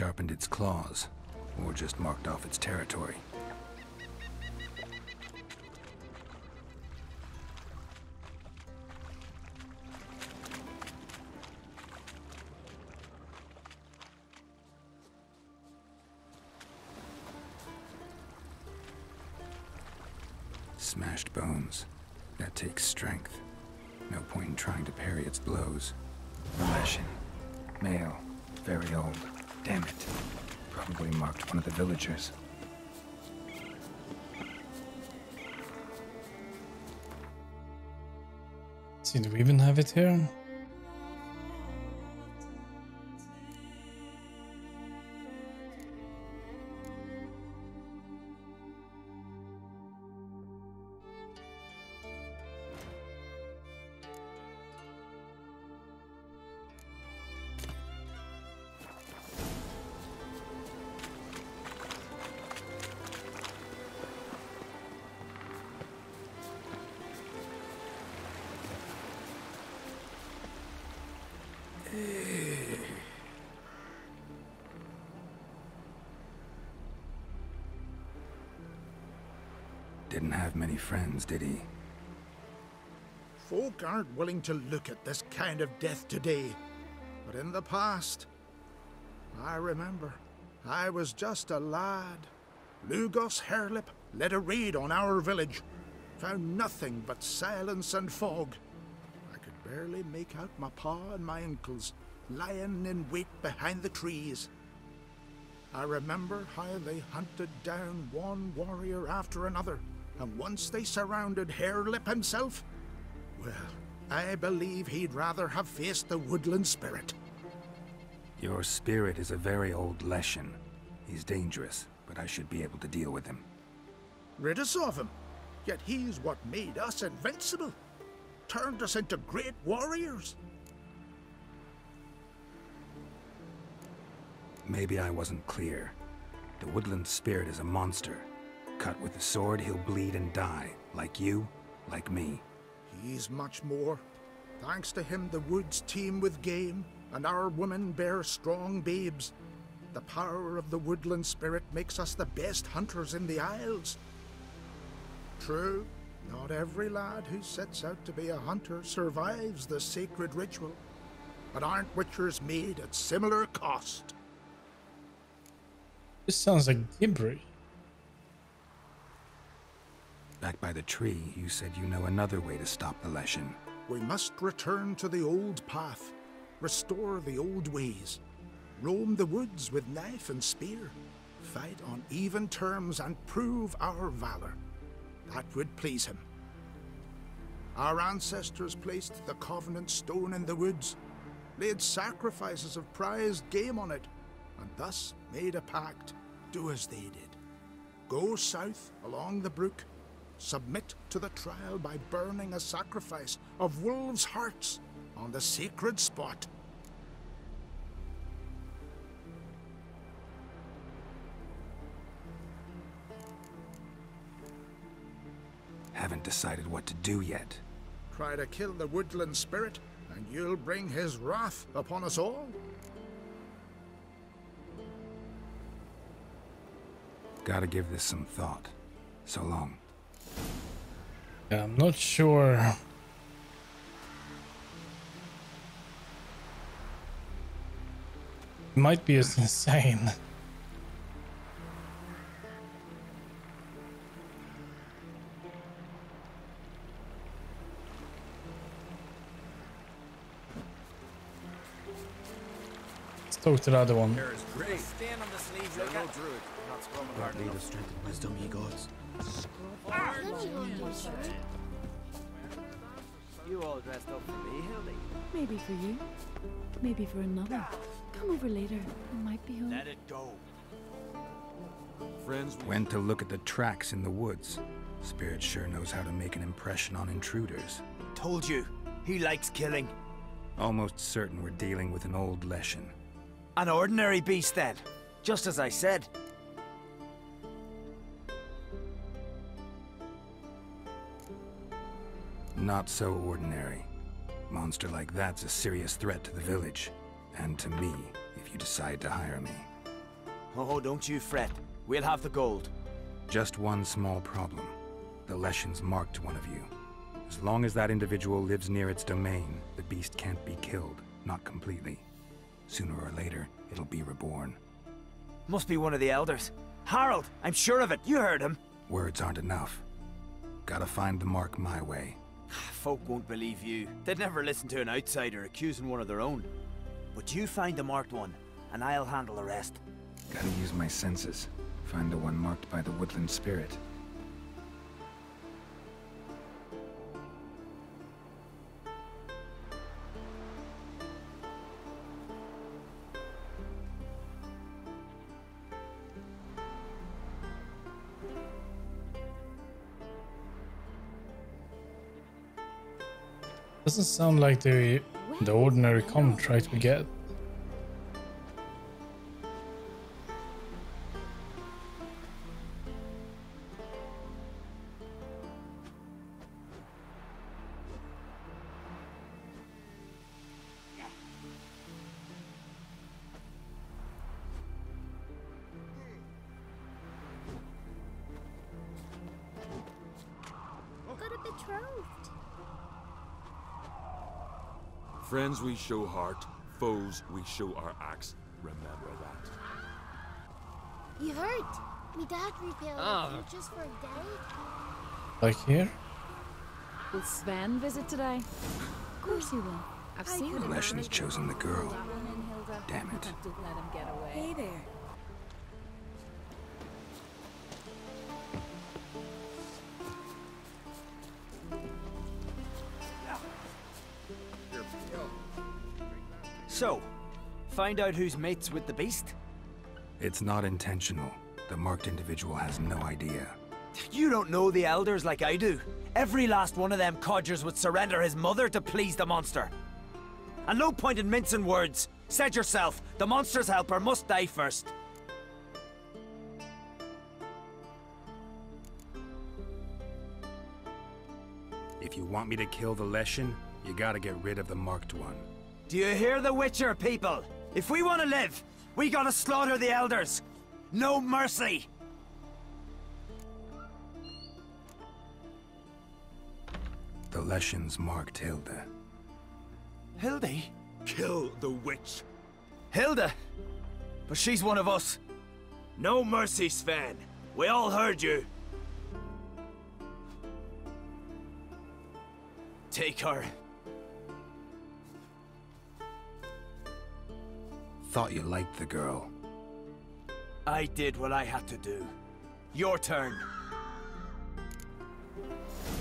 sharpened its claws, or just marked off its territory. Smashed bones. That takes strength. No point in trying to parry its blows. Leshen. Male. Very old. Damn it. Probably marked one of the villagers. See, do we even have it here? Didn't have many friends, did he? Folk aren't willing to look at this kind of death today. But in the past, I remember, I was just a lad. Lugos Hairlip led a raid on our village. Found nothing but silence and fog. I could barely make out my pa and my uncles lying in wait behind the trees. I remember how they hunted down one warrior after another, and once they surrounded Hairlip himself, well, I believe he'd rather have faced the woodland spirit. Your spirit is a very old Leshen. He's dangerous, but I should be able to deal with him. Rid us of him, yet he's what made us invincible. Turned us into great warriors. Maybe I wasn't clear. The woodland spirit is a monster. Cut with the sword, he'll bleed and die. Like you, like me. He's much more. Thanks to him, the woods teem with game, and our women bear strong babes. The power of the woodland spirit makes us the best hunters in the Isles. True, not every lad who sets out to be a hunter survives the sacred ritual. But aren't witchers made at similar cost? This sounds like gibberish. Back by the tree, you said you know another way to stop the Leshen. We must return to the old path, restore the old ways, roam the woods with knife and spear, fight on even terms and prove our valor. That would please him. Our ancestors placed the Covenant Stone in the woods, laid sacrifices of prized game on it, and thus made a pact. Do as they did. Go south along the brook, submit to the trial by burning a sacrifice of wolves' hearts on the sacred spot. Haven't decided what to do yet. Try to kill the woodland spirit, and you'll bring his wrath upon us all. Gotta give this some thought. So long. Yeah, I'm not sure. It might be as insane. Let's talk to the other one. Stand on the sleeve, look at druid. Not scrumming hard Lead enough. of strength and wisdom, ye gods. You all dressed up for me, Hildy. Maybe for you. Maybe for another. Come over later. I might be home. Let it go. Friends, Went to look at the tracks in the woods. Spirit sure knows how to make an impression on intruders. Told you, he likes killing. Almost certain we're dealing with an old Leshen. An ordinary beast then, just as I said. Not so ordinary. Monster like that's a serious threat to the village. And to me, if you decide to hire me. Oh, don't you fret. We'll have the gold. Just one small problem. The Leshens marked one of you. As long as that individual lives near its domain, the beast can't be killed. Not completely. Sooner or later, it'll be reborn. Must be one of the elders. Harold, I'm sure of it. You heard him. Words aren't enough. Gotta find the mark my way. Folk won't believe you. They'd never listen to an outsider accusing one of their own. But you find the marked one, and I'll handle the rest. Gotta use my senses. Find the one marked by the woodland spirit. Doesn't sound like the ordinary contract we get. Got a betrothed. Friends we show heart, foes we show our axe. Remember that. You heard? Me dad rebuilt just for a day. Like here? Will Sven visit today? Of course he will. I've seen The him. Leshens chosen the girl. Damn it. Don't let him get away. Hey there. So, find out who's mates with the beast? It's not intentional. The marked individual has no idea. You don't know the elders like I do. Every last one of them codgers would surrender his mother to please the monster. And no point in mincing words. Said yourself, the monster's helper must die first. If you want me to kill the Leshen, you gotta get rid of the marked one. Do you hear the Witcher, people? If we want to live, we gotta slaughter the elders. No mercy. The Leshens marked Hilda. Hildy? Kill the witch. Hilda? But she's one of us. No mercy, Sven. We all heard you. Take her. Thought you liked the girl. I did what I had to do. Your turn.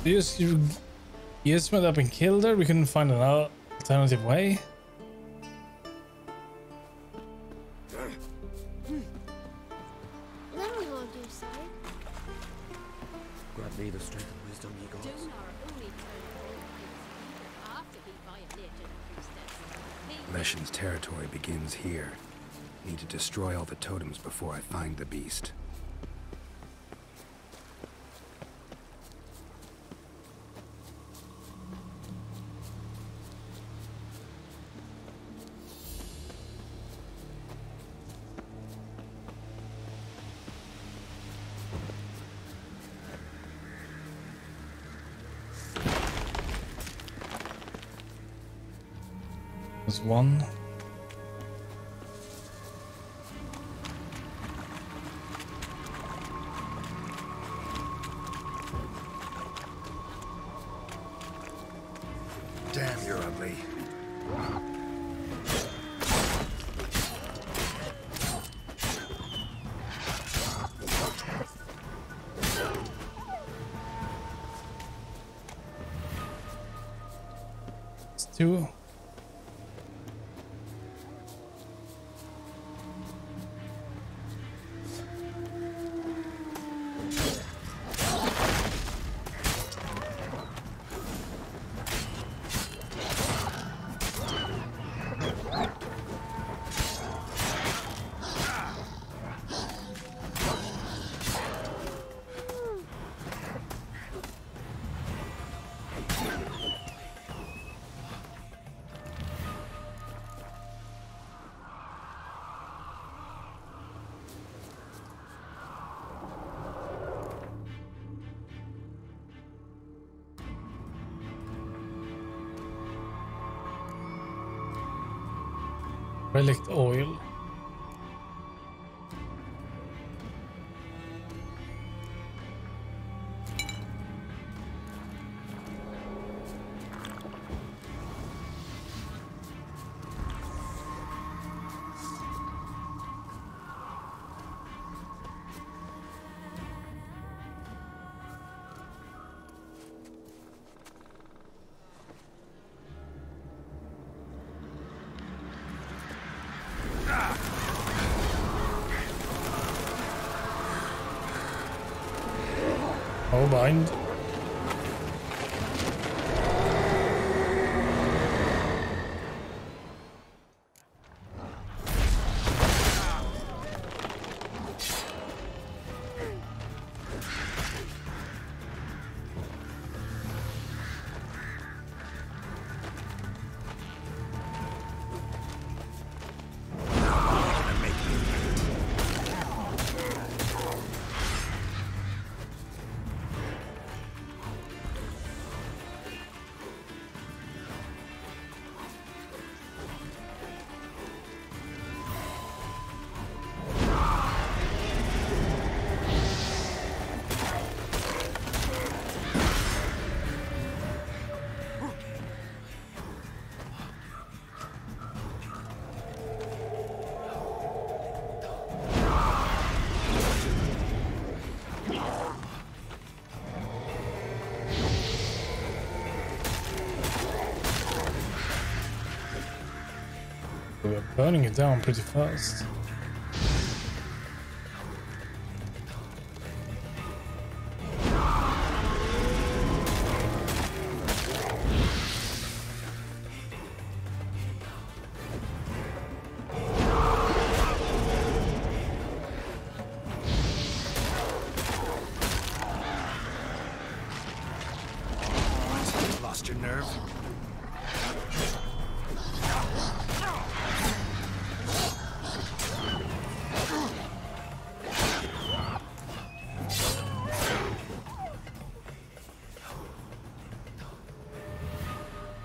You just went up and killed her? We couldn't find an alternative way? Then we will do so. Grant me the strength and wisdom ye gods. Leshen's territory begins here. Need to destroy all the totems before I find the beast. There's one. Damn, you're ugly. It's two. Relic oil. Oh, bind. We're burning it down pretty fast. Lost your nerve?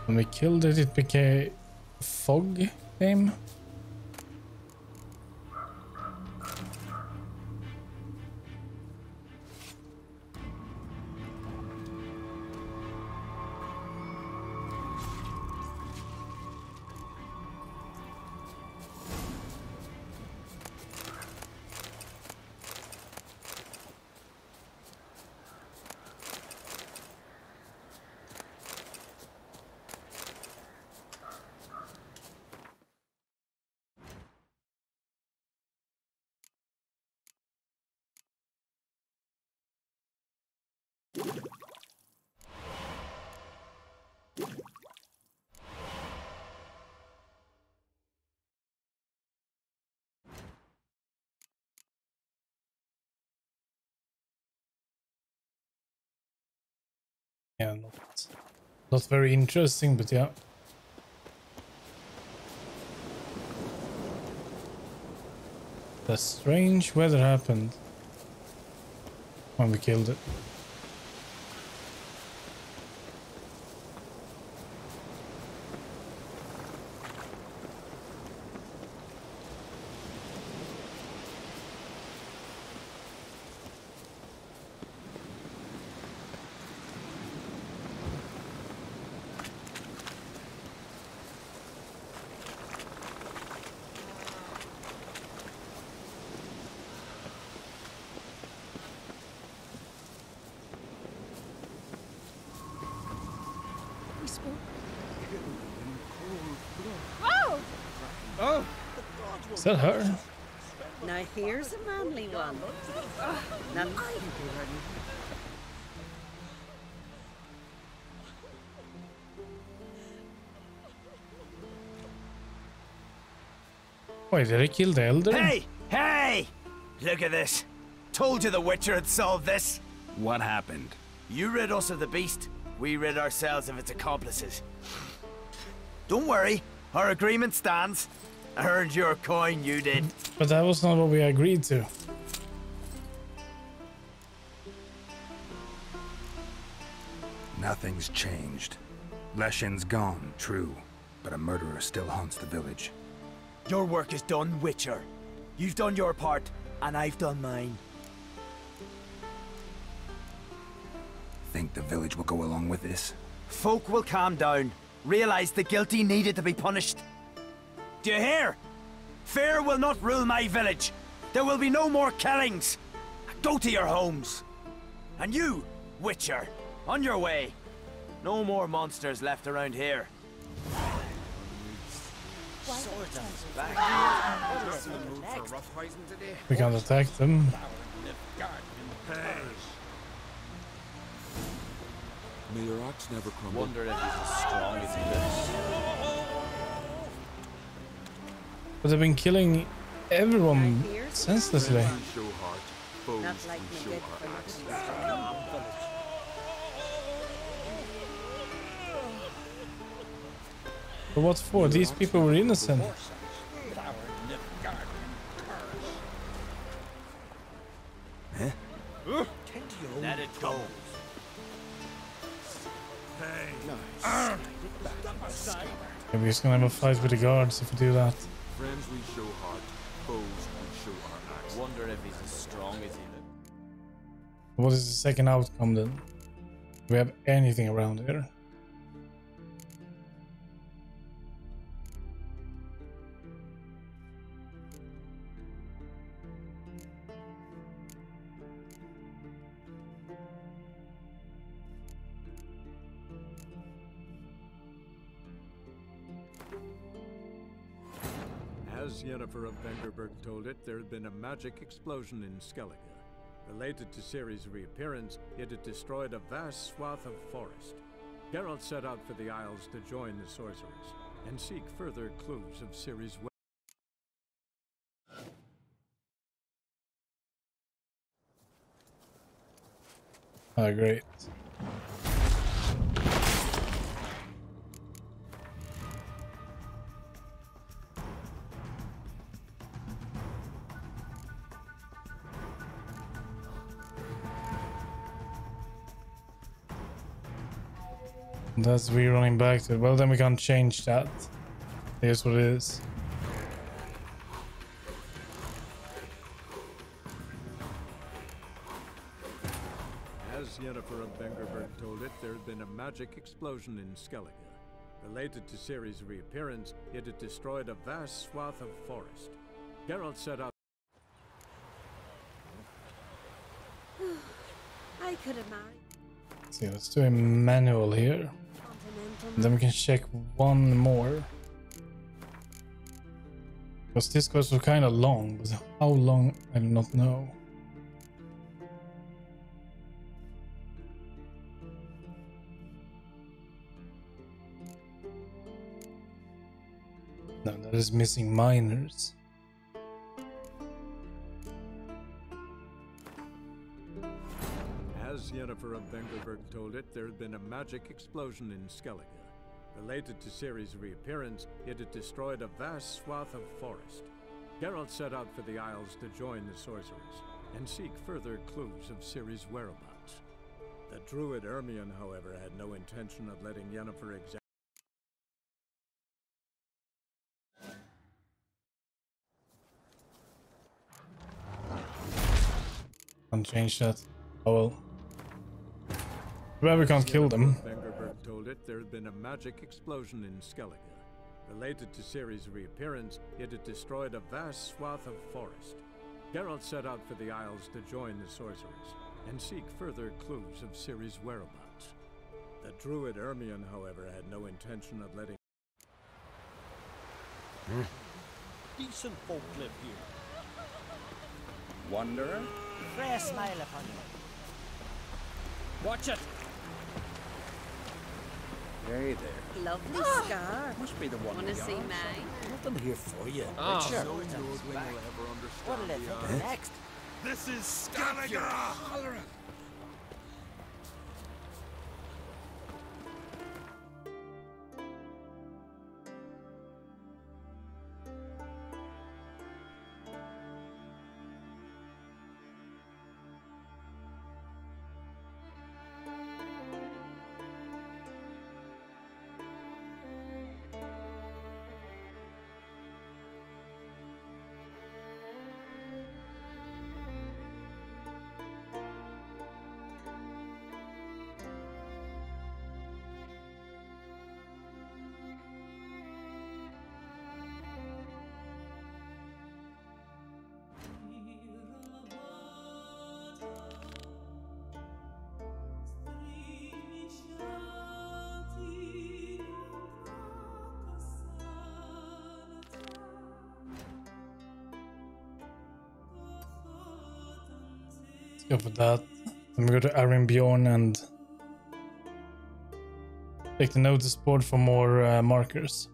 When we killed it, it became fog game. Yeah, not very interesting, but yeah. The strange weather happened when we killed it. Whoa! Oh! Is that her? Now here's a manly one. Now Wait, did I kill the elder? Hey! Hey! Look at this. Told you the Witcher had solved this. What happened? You rid us of the beast. We rid ourselves of its accomplices. Don't worry. Our agreement stands. I earned your coin, you did. But that was not what we agreed to. Nothing's changed. Leshin's gone, true, but a murderer still haunts the village. Your work is done, Witcher. You've done your part, and I've done mine. Think the village will go along with this? Folk will calm down, realize the guilty needed to be punished. Do you hear? Fear will not rule my village. There will be no more killings. Go to your homes. And you, Witcher, on your way. No more monsters left around here. We can't attack them. May your axe never crumble. Wonder if he's as strong as he looks. But they've been killing everyone senselessly. Friends we show heart, foes Not like we me show good our for axe. But what for? These people were innocent. Let it go. Yeah, we're just gonna have a fight with the guards if we do that. Friends we show heart, foes we show our axe. Wonder if he's as strong as he looks. What is the second outcome then? Do we have anything around here? As Yennefer of Vengerberg told it, there had been a magic explosion in Skellige. Related to Ciri's reappearance, it had destroyed a vast swath of forest. Geralt set out for the Isles to join the sorcerers and seek further clues of Ciri's way. Oh, great. That's we running back to it. Well, then we can't change that. Here's what it is. As Yennefer of Vengerberg told it, there had been a magic explosion in Skellige. Related to Ciri's reappearance, it had destroyed a vast swath of forest. Geralt set out. I could have married Let's see, let's do a manual here. Continental. And then we can check one more. Because this quest was kind of long, but how long, I do not know. No, that is missing miners. As Yennefer of Vengerberg told it, there had been a magic explosion in Skellige. Related to Ciri's reappearance, it had destroyed a vast swath of forest. Geralt set out for the Isles to join the sorcerers and seek further clues of Ciri's whereabouts. The druid Ermion, however, had no intention of letting Yennefer examine. Can't change that. Oh well. Well, we can't kill them. Vengerberg told it there had been a magic explosion in Skellige. Related to Ciri's reappearance, it had destroyed a vast swath of forest. Geralt set out for the Isles to join the sorcerers and seek further clues of Ciri's whereabouts. The druid Ermion, however, had no intention of letting. Decent folk live here. Wanderer? Fair smile upon you. Watch it! Hey there. Lovely scar. Must be the one. Wanna see mine? I'm here for you. Ah. Sure. No Nordling will ever understand What'll they the think axe. next? This is Skellige! Go for that. Then we go to Bjorn and take the notice board for more markers.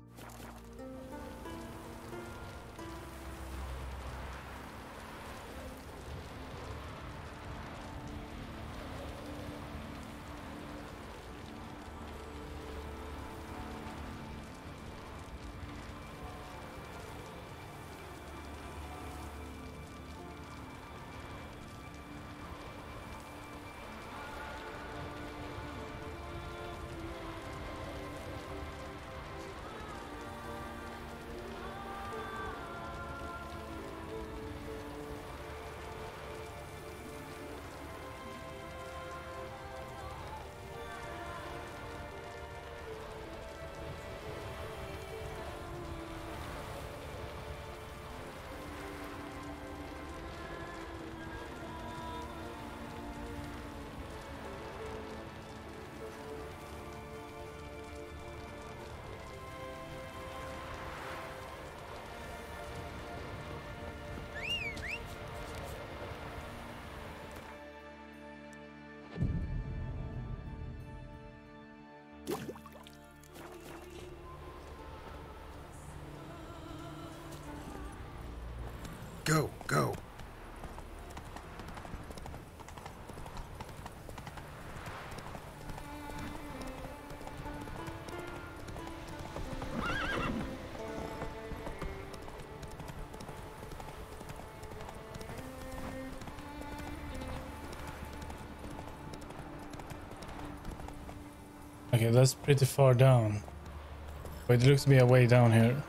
Go, go. Okay, that's pretty far down. But it looks to be a way down here.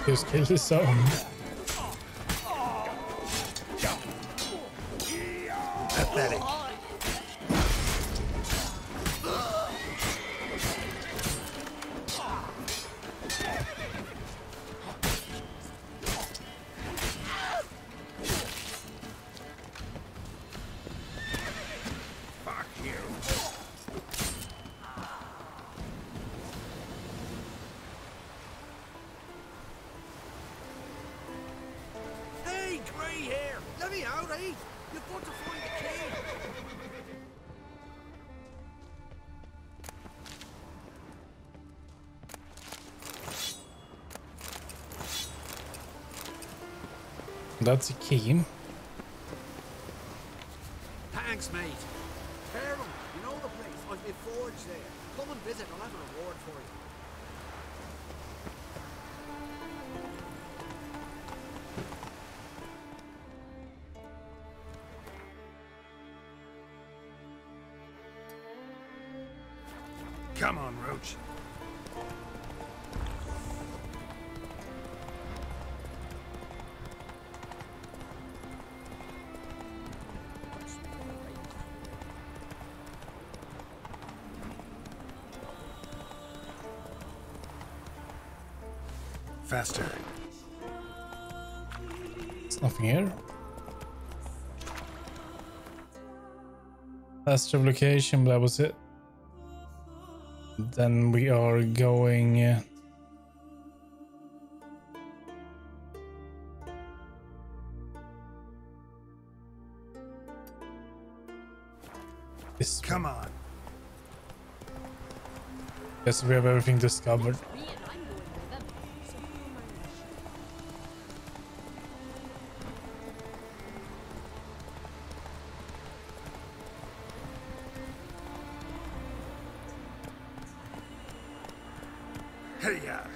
Just kill his own. Pathetic. Fuck you. Hey, grey hair! Let me out, eh? You've got to find the key! That's a key. Thanks, mate. Fairham, you know the place. I've been forged there. Come and visit. I'll have a reward for you. Come on, Roach. Faster. There's nothing here. Last location, but that was it. Then we are going this. Come on. Yes, we have everything discovered. Hey, yeah.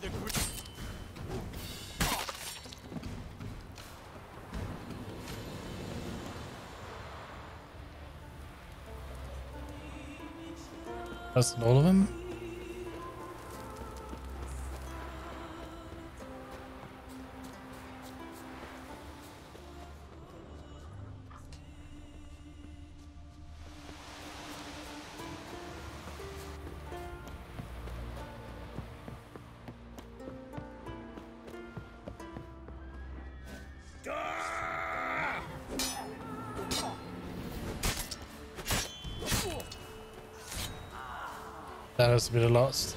the That's all of them. That was a bit of lost.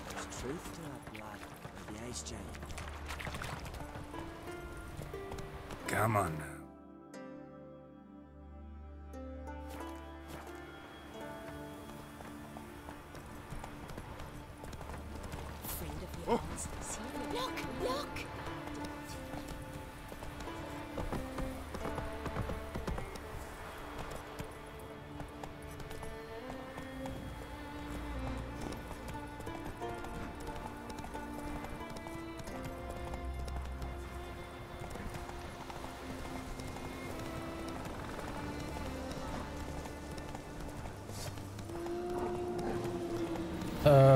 There's truth to that lad with the ice giant. Come on now. Look! Look!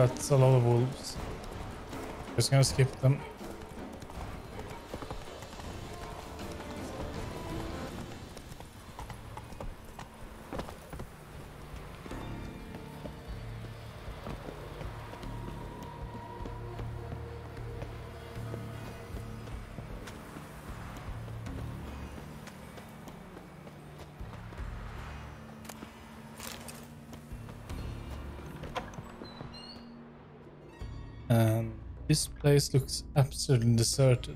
It's a lot of wolves. Just gonna skip them. This place looks absolutely deserted.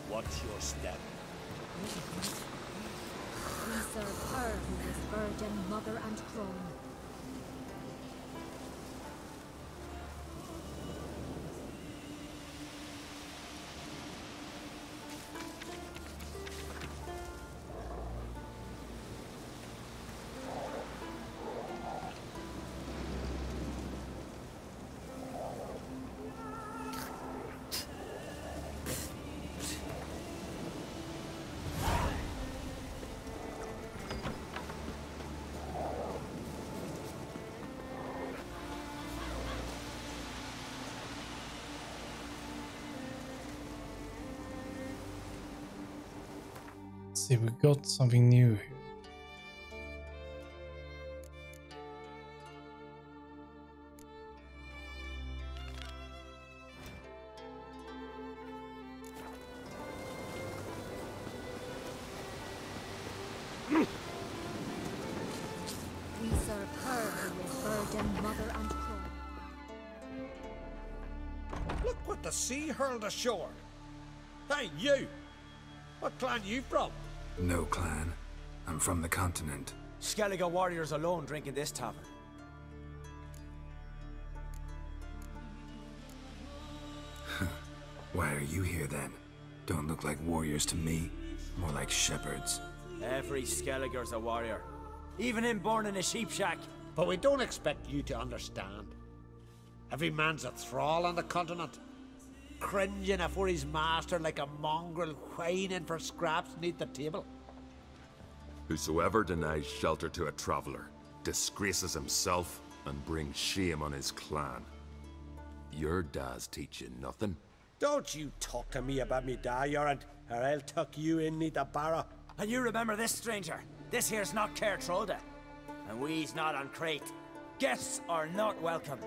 Watch your step. We serve her who is virgin, mother, and crone. See, we got something new here. We serve her who is virgin, mother, and crone. Look what the sea hurled ashore. Hey, you! What clan you from? No clan. I'm from the continent. Skellige warriors alone drink in this tavern. Why are you here then? Don't look like warriors to me. More like shepherds. Every Skellige's a warrior. Even him born in a sheep shack. But we don't expect you to understand. Every man's a thrall on the continent, cringing afore his master like a mongrel whining for scraps neath the table. Whosoever denies shelter to a traveler disgraces himself and brings shame on his clan. Your da's teach you nothing. Don't you talk to me about me da, Yarant. or I'll tuck you in neath the barrow. And you remember this, stranger. This here's not Caer Trolda, and we's not on Crete. Guests are not welcome.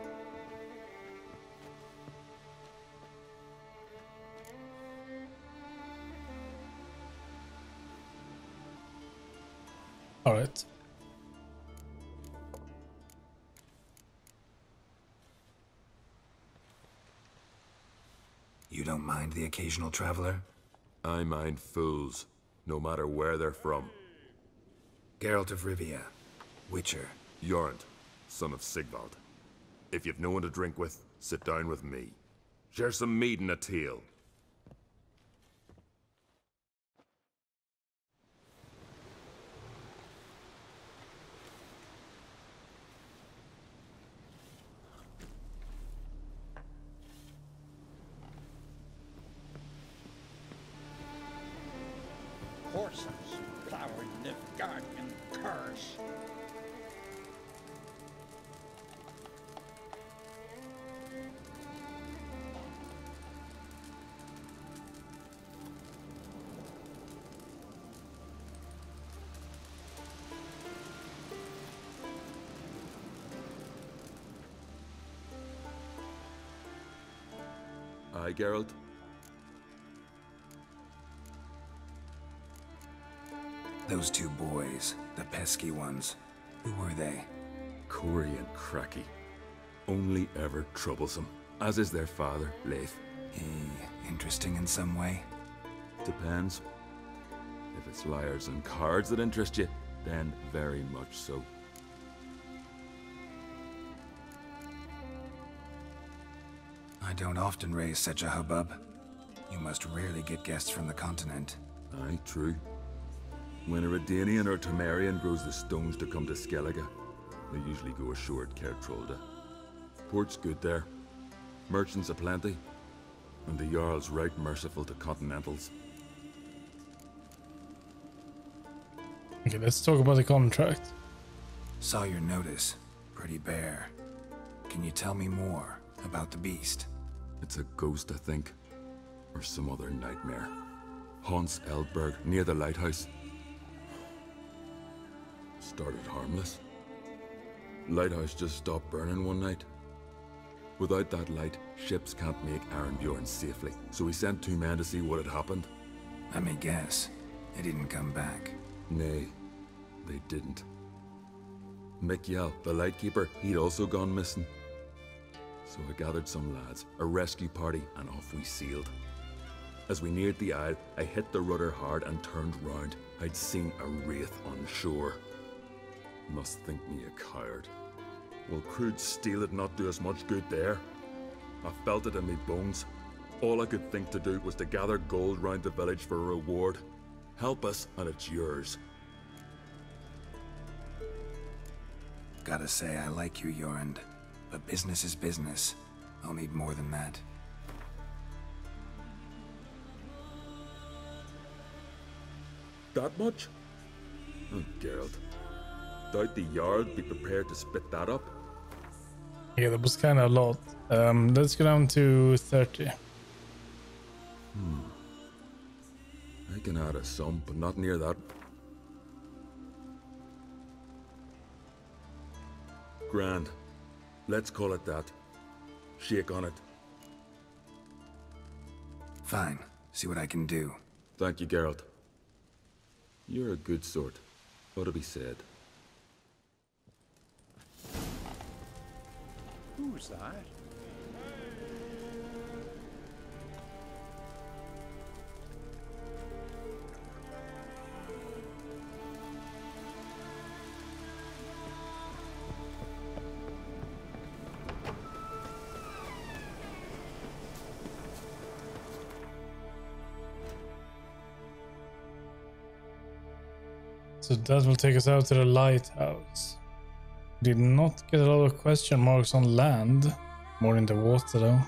All right. You don't mind the occasional traveler? I mind fools, no matter where they're from. Geralt of Rivia, Witcher. Jorund, son of Sigvald. If you've no one to drink with, sit down with me. Share some mead and a tale. Horses plowing the garden curse. Aye, Geralt? Those two boys, the pesky ones, who were they? Corey and Cracky. Only ever troublesome, as is their father, Leif. He interesting in some way? Depends. If it's liars and cards that interest you, then very much so. I don't often raise such a hubbub. You must rarely get guests from the continent. Aye, true. When a Redanian or Temerian grows the stones to come to Skellige, they usually go ashore at Caer Trolda. Port's good there. Merchants aplenty. And the Jarl's right merciful to continentals. Okay, let's talk about the contract. Saw your notice. Pretty bare. Can you tell me more about the beast? It's a ghost, I think. Or some other nightmare. Haunts ELDBERG, near the lighthouse. Started harmless. Lighthouse just stopped burning one night. Without that light, ships can't make Arenbjorn safely, so we sent 2 men to see what had happened. I may guess. They didn't come back. Nay, they didn't. Mikjal, the lightkeeper, he'd also gone missing. So I gathered some lads, a rescue party, and off we sailed. As we neared the isle, I hit the rudder hard and turned round. I'd seen a wraith on shore. Must think me a coward. Will crude steel it not do us much good there? I felt it in me bones. All I could think to do was to gather gold round the village for a reward. Help us, and it's yours. Gotta say, I like you, Jorund. But business is business. I'll need more than that. That much? Oh, Geralt. Doubt the Jarl'd be prepared to split that up? Yeah, that was kind of a lot. Let's go down to 30. I can add a sum, but not near that. Grand. Let's call it that. Shake on it. Fine. See what I can do. Thank you, Geralt. You're a good sort. Ought to be said. Who's that? So that will take us out to the lighthouse. Did not get a lot of question marks on land. More in the water though.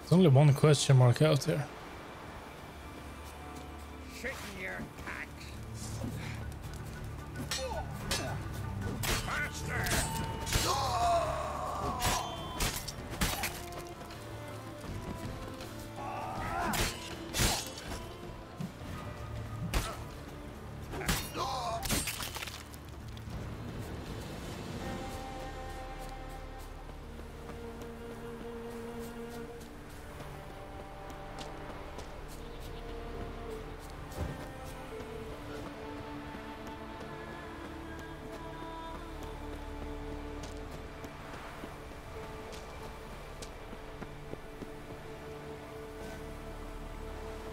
There's only one question mark out there. Sit in your packs. Faster!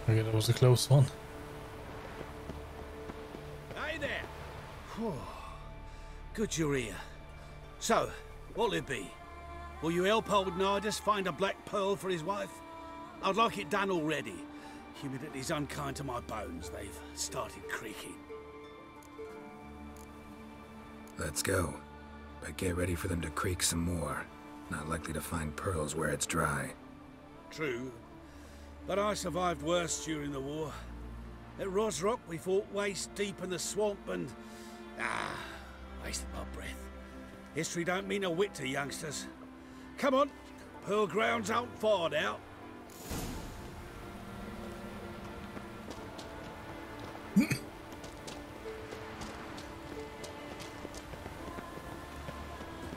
Okay, that was a close one. Hey there! Good you're here. So, what'll it be? Will you help old Nidus find a black pearl for his wife? I'd like it done already. Humidity's unkind to my bones. They've started creaking. Let's go. But get ready for them to creak some more. Not likely to find pearls where it's dry. True. But I survived worse during the war. At Rosrock, we fought waist deep in the swamp and... wasted my breath. History don't mean a whit to youngsters. Come on, Pearl Ground's out far now.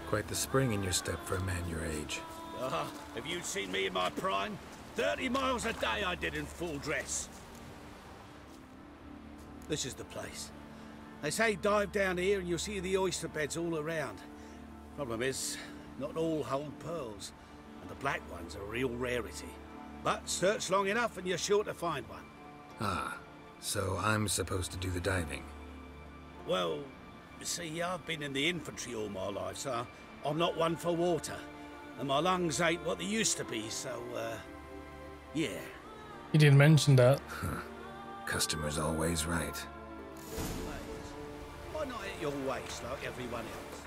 Quite the spring in your step for a man your age. Have you seen me in my prime? 30 miles a day I did in full dress. This is the place. They say dive down here and you'll see the oyster beds all around. Problem is, not all hold pearls, and the black one's a real rarity. But search long enough and you're sure to find one. Ah, so I'm supposed to do the diving. Well, see, I've been in the infantry all my life, so I'm not one for water. And my lungs ain't what they used to be, so, yeah. He didn't mention that. Customer's always right. Why not at your waist like everyone else?